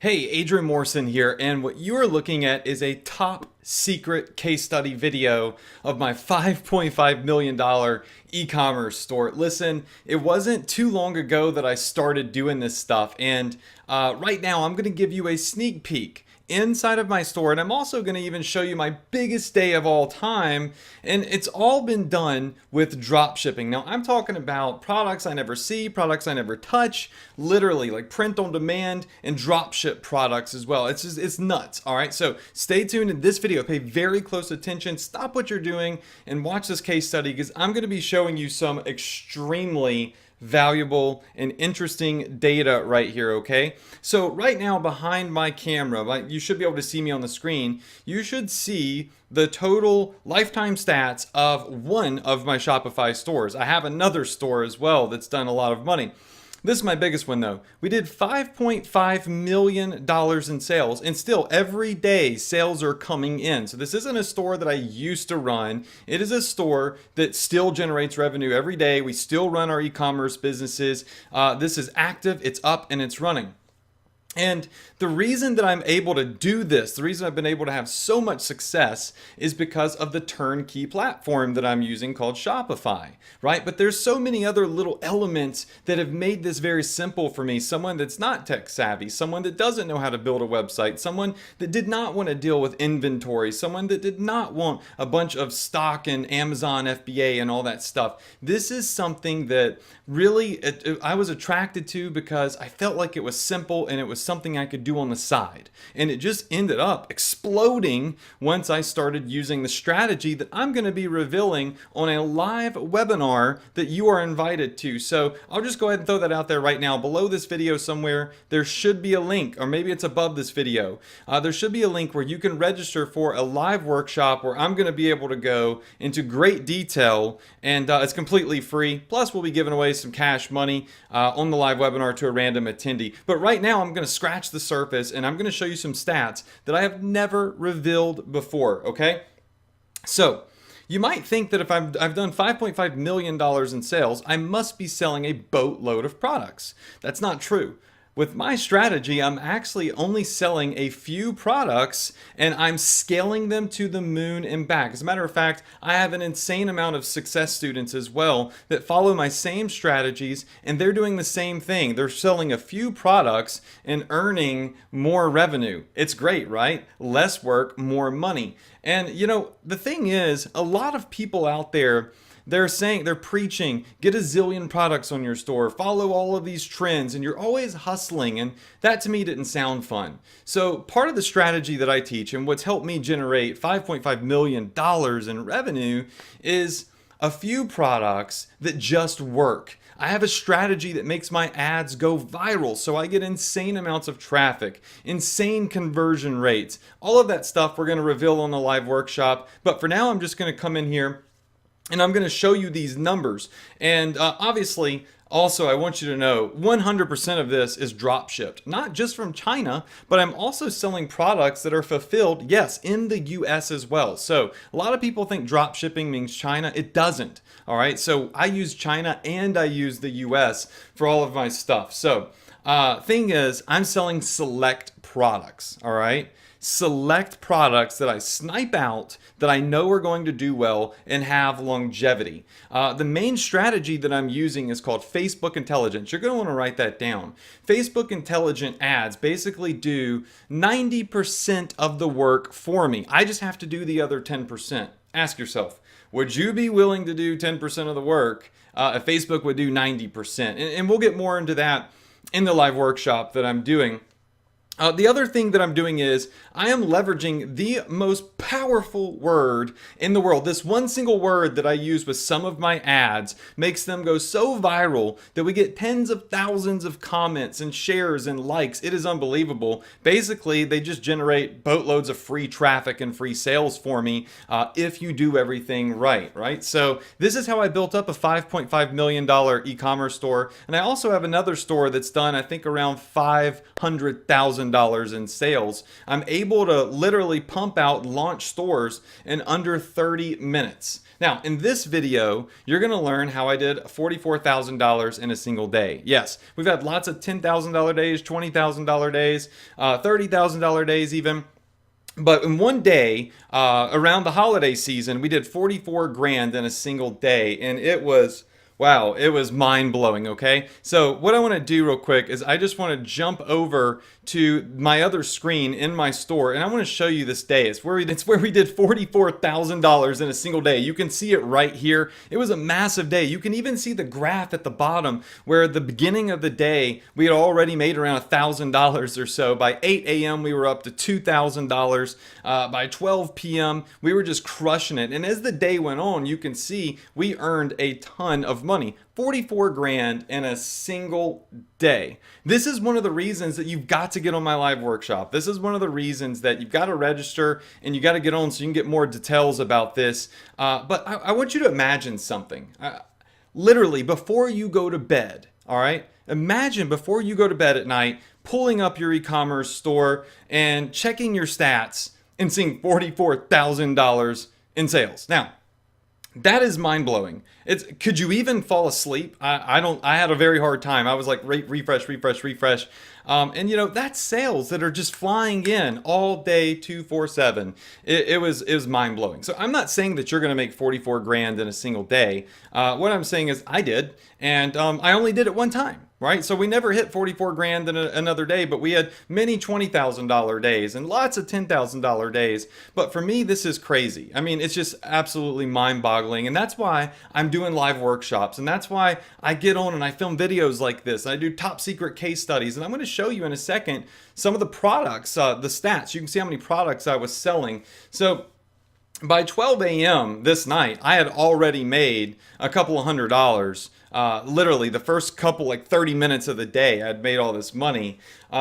Hey, Adrian Morrison here, and what you are looking at is a top secret case study video of my $5.5 million e-commerce store. Listen, it wasn't too long ago that I started doing this stuff, and right now I'm going to give you a sneak peek inside of my store, and I'm also going to even show you my biggest day of all time, and it's all been done with drop shipping. Now I'm talking about products I never see, products I never touch, literally like print on demand and drop ship products as well. It's nuts. All right, so stay tuned in this video, pay very close attention, stop what you're doing and watch this case study, because I'm going to be showing you some extremely valuable and interesting data right here. Okay, so right now behind my camera, you should be able to see me on the screen. You should see the total lifetime stats of one of my Shopify stores. I have another store as well that's done a lot of money. This is my biggest one though. We did $5.5 million in sales, and still every day sales are coming in. So this isn't a store that I used to run. It is a store that still generates revenue every day. We still run our e-commerce businesses. This is active, it's up, and it's running. And the reason that I'm able to do this, the reason I've been able to have so much success, is because of the turnkey platform that I'm using called Shopify, right? But there's so many other little elements that have made this very simple for me. Someone that's not tech savvy, someone that doesn't know how to build a website, someone that did not want to deal with inventory, someone that did not want a bunch of stock and Amazon FBA and all that stuff. This is something that really I was attracted to because I felt like it was simple and it was something I could do on the side. And it just ended up exploding once I started using the strategy that I'm going to be revealing on a live webinar that you are invited to. So I'll just go ahead and throw that out there right now. Below this video somewhere, there should be a link, or maybe it's above this video. There should be a link where you can register for a live workshop where I'm going to be able to go into great detail, and it's completely free. Plus, we'll be giving away some cash money on the live webinar to a random attendee. But right now, I'm going to scratch the surface and I'm going to show you some stats that I have never revealed before. Okay, so you might think that if I've done $5.5 million in sales, I must be selling a boatload of products. That's not true. With my strategy, I'm actually only selling a few products, and I'm scaling them to the moon and back. As a matter of fact, I have an insane amount of success students as well that follow my same strategies, and they're doing the same thing. They're selling a few products and earning more revenue. It's great, right? Less work, more money. And you know, the thing is, a lot of people out there, they're preaching, get a zillion products on your store, follow all of these trends, and you're always hustling. And that to me didn't sound fun. So part of the strategy that I teach and what's helped me generate $5.5 million in revenue is a few products that just work. I have a strategy that makes my ads go viral, so I get insane amounts of traffic, insane conversion rates. All of that stuff we're going to reveal on the live workshop. But for now, I'm just going to come in here and I'm going to show you these numbers. And obviously, also, I want you to know 100% of this is drop shipped, not just from China, but I'm also selling products that are fulfilled, yes, in the US as well. So a lot of people think drop shipping means China. It doesn't. All right. So I use China and I use the US for all of my stuff. So thing is, I'm selling select products. All right. Select products that I snipe out that I know are going to do well and have longevity. The main strategy that I'm using is called Facebook Intelligence. You're going to want to write that down. Facebook Intelligent ads basically do 90% of the work for me. I just have to do the other 10%. Ask yourself, would you be willing to do 10% of the work if Facebook would do 90%? And we'll get more into that in the live workshop that I'm doing. The other thing that I'm doing is I am leveraging the most powerful word in the world. This one single word that I use with some of my ads makes them go so viral that we get tens of thousands of comments and shares and likes. It is unbelievable. Basically, they just generate boatloads of free traffic and free sales for me if you do everything right? So this is how I built up a $5.5 million e-commerce store. And I also have another store that's done, I think, around $500,000 $40,000 in sales. I'm able to literally pump out launch stores in under 30 minutes. Now, in this video, you're going to learn how I did $44,000 in a single day. Yes, we've had lots of $10,000 days, $20,000 days, $30,000 days even. But in one day, around the holiday season, we did 44 grand in a single day. And it was, wow, it was mind-blowing, okay? So what I want to do real quick is I just want to jump over to my other screen in my store, and I want to show you this day. It's where we did $44,000 in a single day. You can see it right here. It was a massive day. You can even see the graph at the bottom where at the beginning of the day, we had already made around $1,000 or so. By 8 a.m., we were up to $2,000. By 12 p.m., we were just crushing it. And as the day went on, you can see we earned a ton of money. 44 grand in a single day. This is one of the reasons that you've got to get on my live workshop. This is one of the reasons that you've got to register and you got to get on so you can get more details about this. But I want you to imagine something. Literally, before you go to bed, all right? Imagine before you go to bed at night, pulling up your e-commerce store and checking your stats and seeing $44,000 in sales. Now, that is mind-blowing. Could you even fall asleep? I had a very hard time. I was like, refresh. And you know, that's sales that are just flying in all day, 247. It was mind-blowing. So I'm not saying that you're going to make 44 grand in a single day. What I'm saying is I did, and I only did it one time. Right? So we never hit 44 grand in another day, but we had many $20,000 days and lots of $10,000 days. But for me, this is crazy. I mean, it's just absolutely mind-boggling. And that's why I'm doing live workshops. And that's why I get on and I film videos like this. I do top secret case studies. And I'm going to show you in a second some of the products, the stats. You can see how many products I was selling. So by 12 a.m. this night, I had already made a couple of $100. Literally the first couple, like 30 minutes of the day, I'd made all this money.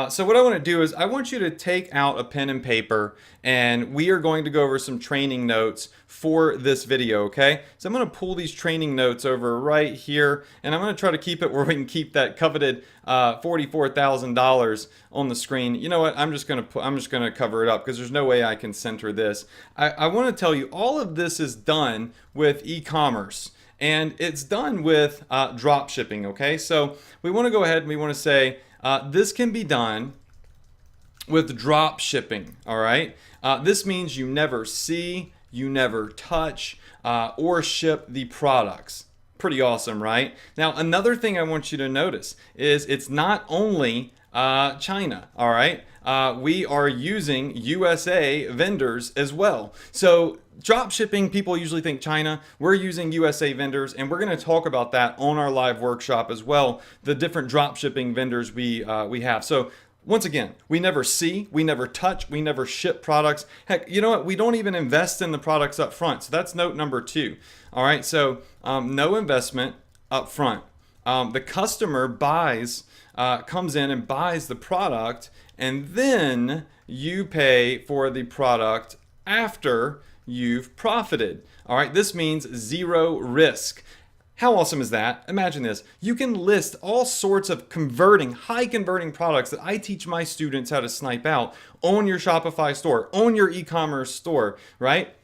So what I want to do is I want you to take out a pen and paper, and we are going to go over some training notes for this video, okay? So I'm going to pull these training notes over right here, and I'm going to try to keep it where we can keep that coveted $44,000 on the screen. You know what? I'm just going to cover it up because there's no way I can center this. I want to tell you all of this is done with e-commerce. And it's done with drop shipping, okay? So we want to go ahead and we want to say this can be done with drop shipping, all right? This means you never see, you never touch, or ship the products. Pretty awesome, right? Now, another thing I want you to notice is it's not only China, all right? We are using USA vendors as well. So drop shipping, people usually think China. We're using USA vendors, and we're going to talk about that on our live workshop as well, the different drop shipping vendors we have. So once again, we never see, we never touch, we never ship products. Heck, you know what? We don't even invest in the products up front. So that's note number 2. All right, so no investment up front. The customer comes in and buys the product, and then you pay for the product after you've profited. All right, this means zero risk. How awesome is that? Imagine this. You can list all sorts of high converting products that I teach my students how to snipe out on your Shopify store, on your e-commerce store, right?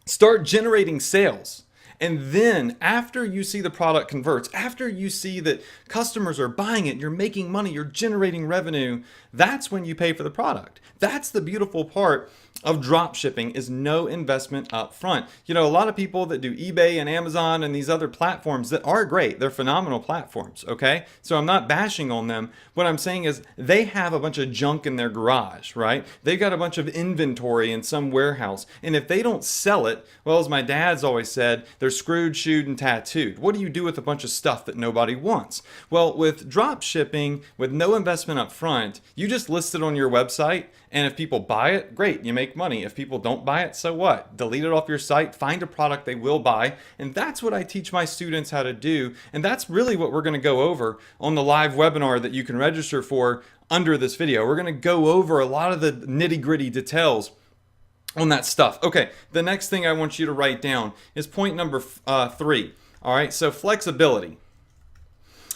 Start generating sales. And then after you see the product converts, after you see that customers are buying it, you're making money, you're generating revenue, that's when you pay for the product. That's the beautiful part of drop shipping, is no investment up front. You know, a lot of people that do eBay and Amazon and these other platforms that are great, they're phenomenal platforms, okay? So I'm not bashing on them. What I'm saying is they have a bunch of junk in their garage, right? They've got a bunch of inventory in some warehouse. And if they don't sell it, well, as my dad's always said, they're screwed, shoed, and tattooed. What do you do with a bunch of stuff that nobody wants? Well, with drop shipping, with no investment up front, you just list it on your website, and if people buy it, great, you make money. If people don't buy it, so what? Delete it off your site, find a product they will buy, and that's what I teach my students how to do, and that's really what we're going to go over on the live webinar that you can register for under this video. We're going to go over a lot of the nitty-gritty details on that stuff. Okay, the next thing I want you to write down is point number 3. All right, so flexibility.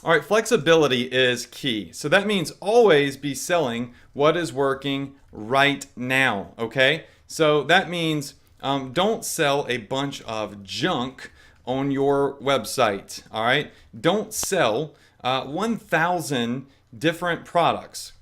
All right, flexibility is key. So that means always be selling what is working right now, okay? So that means don't sell a bunch of junk on your website, all right? Don't sell 1,000 different products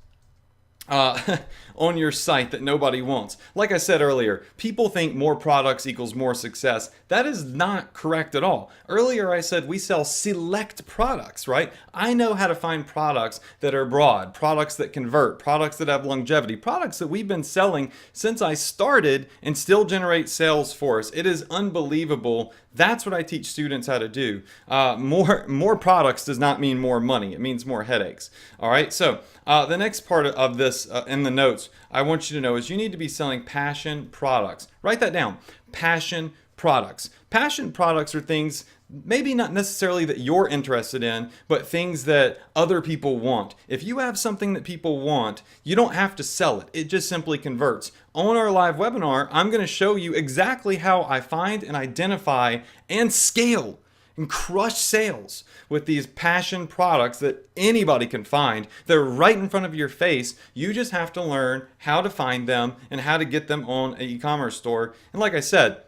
on your site that nobody wants. Like I said earlier, people think more products equals more success. That is not correct at all. Earlier I said we sell select products, right? I know how to find products that are broad, products that convert, products that have longevity, products that we've been selling since I started and still generate sales for us. It is unbelievable. That's what I teach students how to do. More products does not mean more money. It means more headaches. All right. So the next part of this in the notes I want you to know is you need to be selling passion products. Write that down. Passion products. Passion products are things maybe not necessarily that you're interested in, but things that other people want. If you have something that people want, you don't have to sell it. It just simply converts. On our live webinar, I'm going to show you exactly how I find and identify and scale and crush sales with these passion products that anybody can find. They're right in front of your face. You just have to learn how to find them and how to get them on an e-commerce store. And like I said,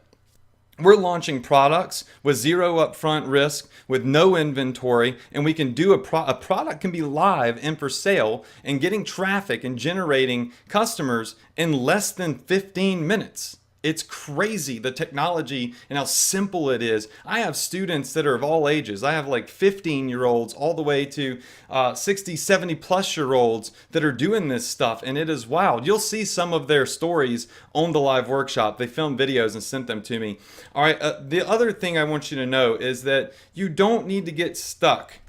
we're launching products with zero upfront risk, with no inventory, and we can do a product can be live and for sale and getting traffic and generating customers in less than 15 minutes. It's crazy, the technology and how simple it is. I have students that are of all ages. I have like 15-year-olds all the way to 60, 70 plus year olds that are doing this stuff, and it is wild. You'll see some of their stories on the live workshop. They filmed videos and sent them to me. All right, the other thing I want you to know is that you don't need to get stuck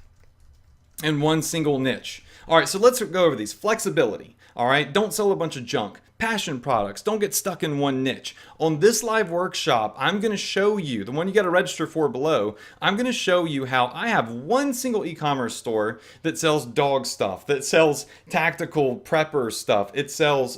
in one single niche. All right, so let's go over these. Flexibility. All right, don't sell a bunch of junk. Passion products, don't get stuck in one niche. On this live workshop, I'm going to show you, the one you got to register for below, I'm going to show you how I have one single e-commerce store that sells dog stuff, that sells tactical prepper stuff, it sells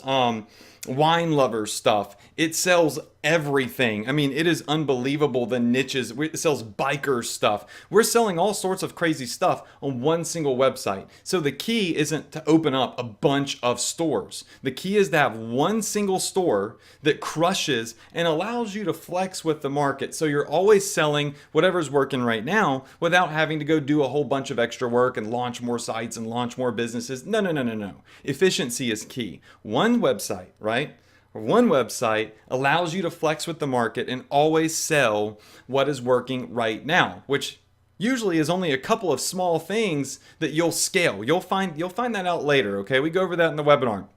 wine lover stuff, it sells everything. I mean, it is unbelievable the niches. It sells biker stuff. We're selling all sorts of crazy stuff on one single website. So the key isn't to open up a bunch of stores. The key is to have one single store that crushes and allows you to flex with the market. So you're always selling whatever's working right now without having to go do a whole bunch of extra work and launch more sites and launch more businesses. No. Efficiency is key. One website, right? One website allows you to flex with the market and always sell what is working right now, which usually is only a couple of small things that you'll scale. You'll find that out later, okay? We go over that in the webinar.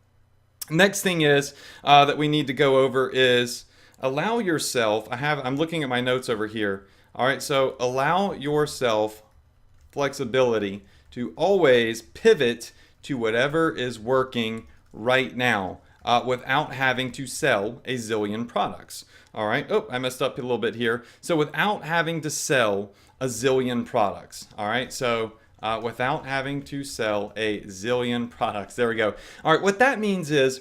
Next thing is that we need to go over is allow yourself, I'm looking at my notes over here. All right, so allow yourself flexibility to always pivot to whatever is working right now. Without having to sell a zillion products. All right. Oh, I messed up a little bit here. So without having to sell a zillion products. All right. So without having to sell a zillion products. There we go. All right. What that means is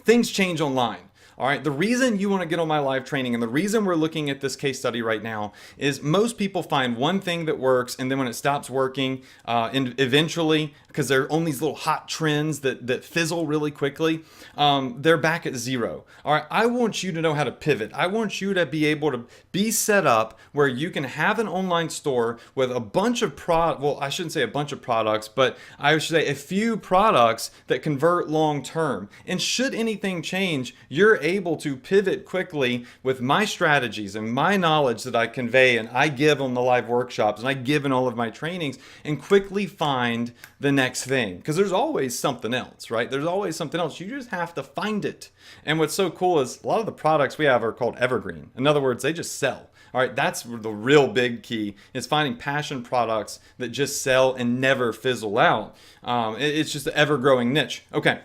things change online. All right, the reason you want to get on my live training and the reason we're looking at this case study right now is most people find one thing that works, and then when it stops working, and eventually, because they're on these little hot trends that fizzle really quickly, they're back at zero. All right, I want you to know how to pivot. I want you to be able to be set up where you can have an online store with a bunch of I shouldn't say a bunch of products, but I should say a few products that convert long term. And should anything change, you're able to pivot quickly with my strategies and my knowledge that I convey and I give on the live workshops and I give in all of my trainings, and quickly find the next thing. Because there's always something else, right? There's always something else. You just have to find it. And what's so cool is a lot of the products we have are called evergreen. In other words, they just sell. All right, that's the real big key, is finding passion products that just sell and never fizzle out. It's just an ever-growing niche. Okay,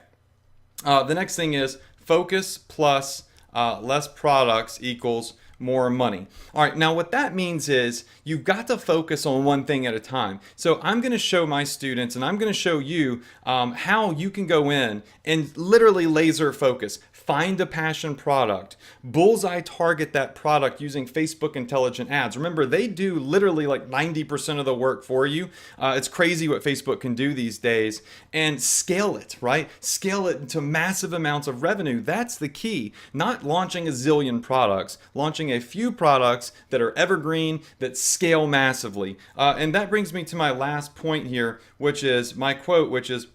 the next thing is focus plus less products equals more money. All right, now what that means is you've got to focus on one thing at a time. So I'm going to show my students and I'm going to show you how you can go in and literally laser focus. Find a passion product, bullseye target that product using Facebook intelligent ads. Remember, they do literally like 90% of the work for you. It's crazy what Facebook can do these days, and scale it, right? Scale it into massive amounts of revenue. That's the key. Not launching a zillion products, launching a few products that are evergreen, that scale massively. And that brings me to my last point here, which is my quote, which is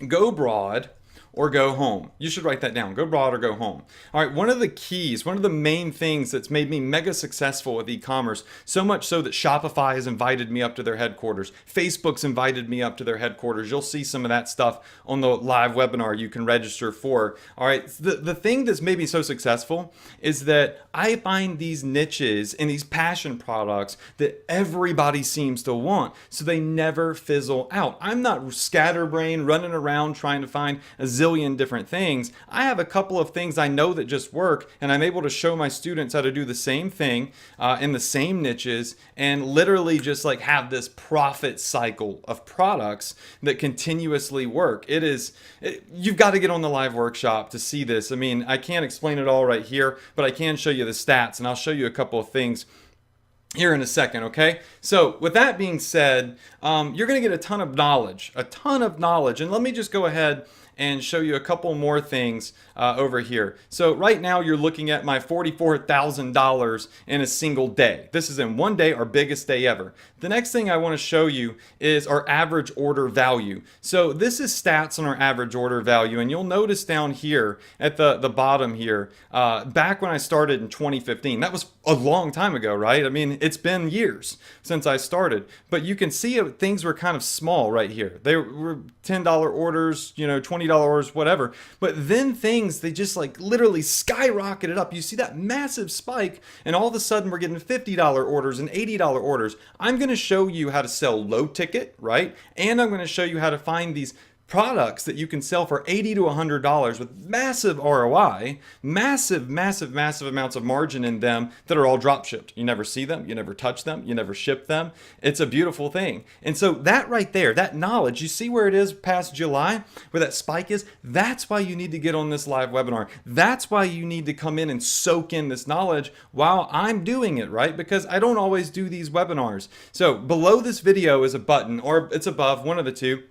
go broad or go home. You should write that down. Go broad or go home. All right, one of the keys, one of the main things that's made me mega successful with e-commerce, so much so that Shopify has invited me up to their headquarters. Facebook's invited me up to their headquarters. You'll see some of that stuff on the live webinar you can register for. All right, the thing that's made me so successful is that I find these niches and these passion products that everybody seems to want, so they never fizzle out. I'm not scatterbrained running around trying to find a zillion different things. I have a couple of things I know that just work, and I'm able to show my students how to do the same thing in the same niches, and literally just like have this profit cycle of products that continuously work. You've got to get on the live workshop to see this. I mean, I can't explain it all right here, but I can show you the stats, and I'll show you a couple of things here in a second, okay? So with that being said, you're going to get a ton of knowledge. And let me just go ahead and show you a couple more things over here. So right now you're looking at my $44,000 in a single day. This is in one day, our biggest day ever. The next thing I want to show you is our average order value. So this is stats on our average order value, and you'll notice down here at the bottom here, back when I started in 2015, that was a long time ago, right? I mean, it's been years since I started, but you can see things were kind of small right here. They were $10 orders, $20 orders, whatever. But then they just like literally skyrocketed up. You see that massive spike, and all of a sudden we're getting $50 orders and $80 orders. I'm going to show you how to sell low ticket, right? And I'm going to show you how to find these products that you can sell for $80 to $100 with massive ROI, massive amounts of margin in them that are all drop shipped. You never see them, you never touch them, you never ship them. It's a beautiful thing. And so that right there, that knowledge, you see where it is past July, where that spike is? That's why you need to get on this live webinar. That's why you need to come in and soak in this knowledge while I'm doing it, right? Because I don't always do these webinars. So below this video is a button, or it's above, one of the two.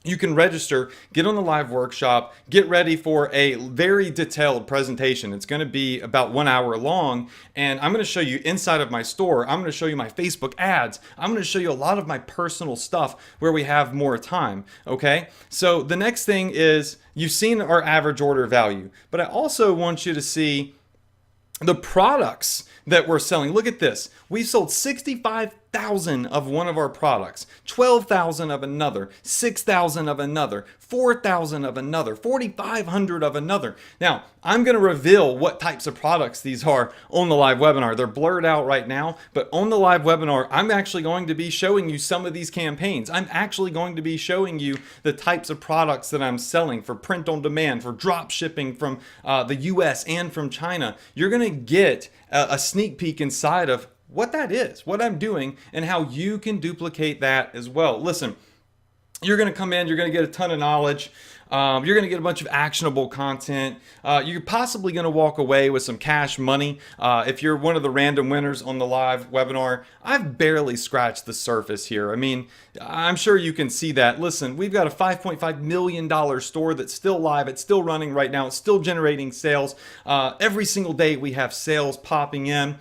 You can register, get on the live workshop, get ready for a very detailed presentation. It's going to be about 1 hour long, and I'm going to show you inside of my store. I'm going to show you my Facebook ads. I'm going to show you a lot of my personal stuff where we have more time, okay? So the next thing is, you've seen our average order value, but I also want you to see the products that we're selling. Look at this. We sold 65,000 of one of our products, 12,000 of another, 6,000 of another, 4,000 of another, 4,500 of another. Now, I'm going to reveal what types of products these are on the live webinar. They're blurred out right now, but on the live webinar, I'm actually going to be showing you some of these campaigns. I'm actually going to be showing you the types of products that I'm selling for print on demand, for drop shipping from the US and from China. You're going to get a sneak peek inside of what that is, what I'm doing, and how you can duplicate that as well. Listen, you're going to come in, you're going to get a ton of knowledge. You're going to get a bunch of actionable content. You're possibly going to walk away with some cash money. If you're one of the random winners on the live webinar, I've barely scratched the surface here. I mean, I'm sure you can see that. Listen, we've got a $5.5 million store that's still live. It's still running right now. It's still generating sales. Every single day we have sales popping in.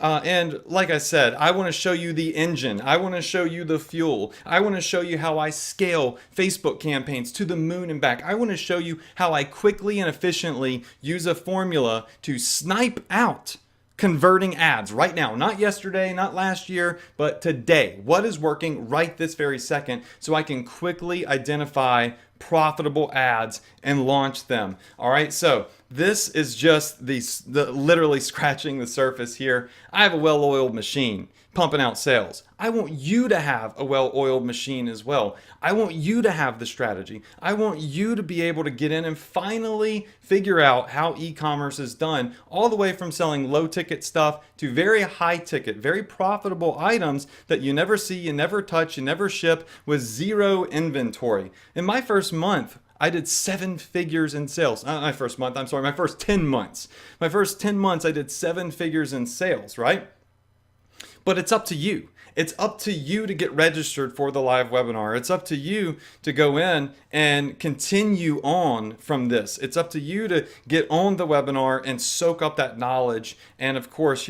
And like I said, I want to show you the engine. I want to show you the fuel. I want to show you how I scale Facebook campaigns to the moon and back. I want to show you how I quickly and efficiently use a formula to snipe out converting ads right now, not yesterday, not last year, but today. What is working right this very second, so I can quickly identify profitable ads and launch them. All right, so this is just the literally scratching the surface here. I have a well-oiled machine pumping out sales. I want you to have a well-oiled machine as well. I want you to have the strategy. I want you to be able to get in and finally figure out how e-commerce is done, all the way from selling low-ticket stuff to very high-ticket, very profitable items that you never see, you never touch, you never ship, with zero inventory. In my first month, I did 7 figures in sales. Not my first month, I'm sorry, my first 10 months. My first 10 months, I did 7 figures in sales, right? But it's up to you. It's up to you to get registered for the live webinar. It's up to you to go in and continue on from this. It's up to you to get on the webinar and soak up that knowledge. And of course,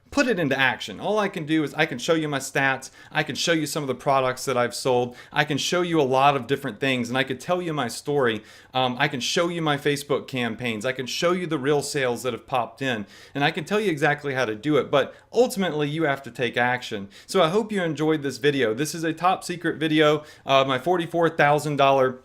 put it into action. All I can do is I can show you my stats. I can show you some of the products that I've sold. I can show you a lot of different things, and I could tell you my story. I can show you my Facebook campaigns. I can show you the real sales that have popped in, and I can tell you exactly how to do it. But ultimately, you have to take action. So I hope you enjoyed this video. This is a top secret video, my $44,000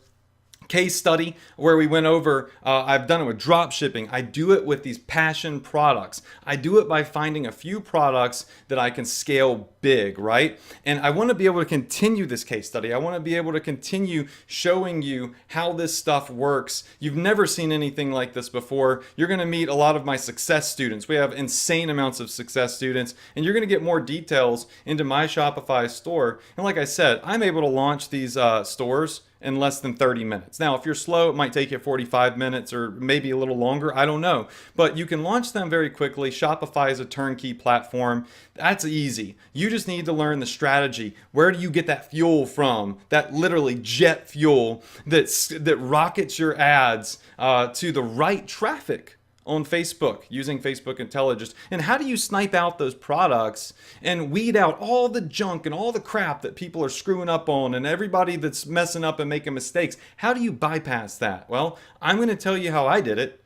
case study where we went over, I've done it with drop shipping. I do it with these passion products. I do it by finding a few products that I can scale big, right? And I want to be able to continue this case study. I want to be able to continue showing you how this stuff works. You've never seen anything like this before. You're going to meet a lot of my success students. We have insane amounts of success students, and you're going to get more details into my Shopify store. And like I said, I'm able to launch these stores in less than 30 minutes. Now, if you're slow, it might take you 45 minutes or maybe a little longer. I don't know. But you can launch them very quickly. Shopify is a turnkey platform. That's easy. You just need to learn the strategy. Where do you get that fuel from? That literally jet fuel that rockets your ads to the right traffic on Facebook using Facebook intelligence. And how do you snipe out those products and weed out all the junk and all the crap that people are screwing up on and everybody that's messing up and making mistakes? How do you bypass that? Well, I'm going to tell you how I did it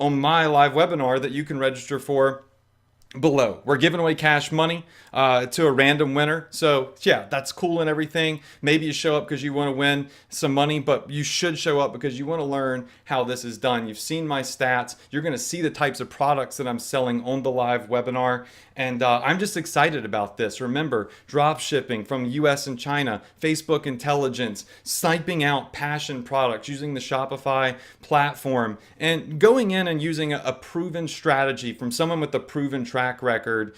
on my live webinar that you can register for below. We're giving away cash money to a random winner. So yeah, that's cool and everything. Maybe you show up because you want to win some money, but you should show up because you want to learn how this is done. You've seen my stats. You're going to see the types of products that I'm selling on the live webinar. And I'm just excited about this. Remember, drop shipping from US and China, Facebook intelligence, sniping out passion products using the Shopify platform, and going in and using a proven strategy from someone with a proven track record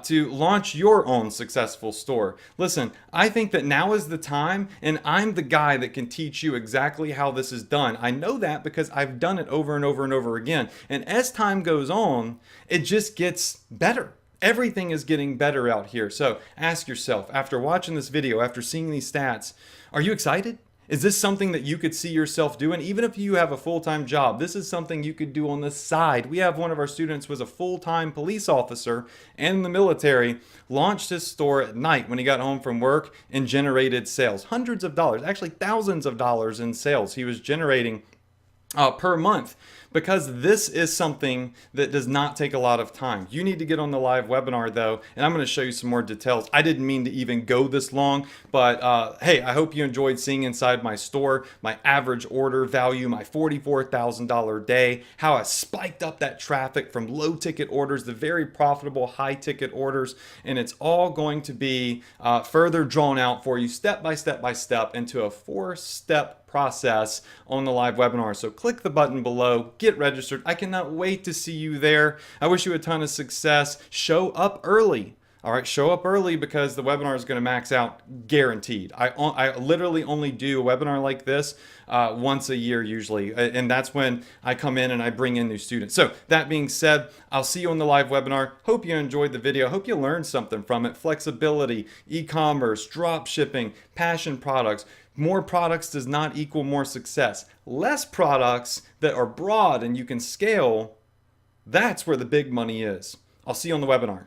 to launch your own successful store. Listen, I think that now is the time, and I'm the guy that can teach you exactly how this is done. I know that because I've done it over and over and over again. And as time goes on, it just gets better. Everything is getting better out here. So ask yourself, after watching this video, after seeing these stats, are you excited? Is this something that you could see yourself doing? Even if you have a full-time job, this is something you could do on the side. We have one of our students was a full-time police officer and in the military, launched his store at night when he got home from work and generated sales. Hundreds of dollars, actually thousands of dollars in sales he was generating per month, because this is something that does not take a lot of time. You need to get on the live webinar though, and I'm going to show you some more details. I didn't mean to even go this long, but hey, I hope you enjoyed seeing inside my store, my average order value, my $44,000 day, how I spiked up that traffic from low ticket orders to very profitable high ticket orders, and it's all going to be further drawn out for you step by step by step into a 4-step process on the live webinar. So click the button below, get registered. I cannot wait to see you there. I wish you a ton of success. Show up early. All right, show up early because the webinar is going to max out guaranteed. I literally only do a webinar like this once a year usually, and that's when I come in and I bring in new students. So that being said, I'll see you on the live webinar. Hope you enjoyed the video. Hope you learned something from it. Flexibility, e-commerce, drop shipping, passion products. More products does not equal more success. Less products that are broad and you can scale, that's where the big money is. I'll see you on the webinar.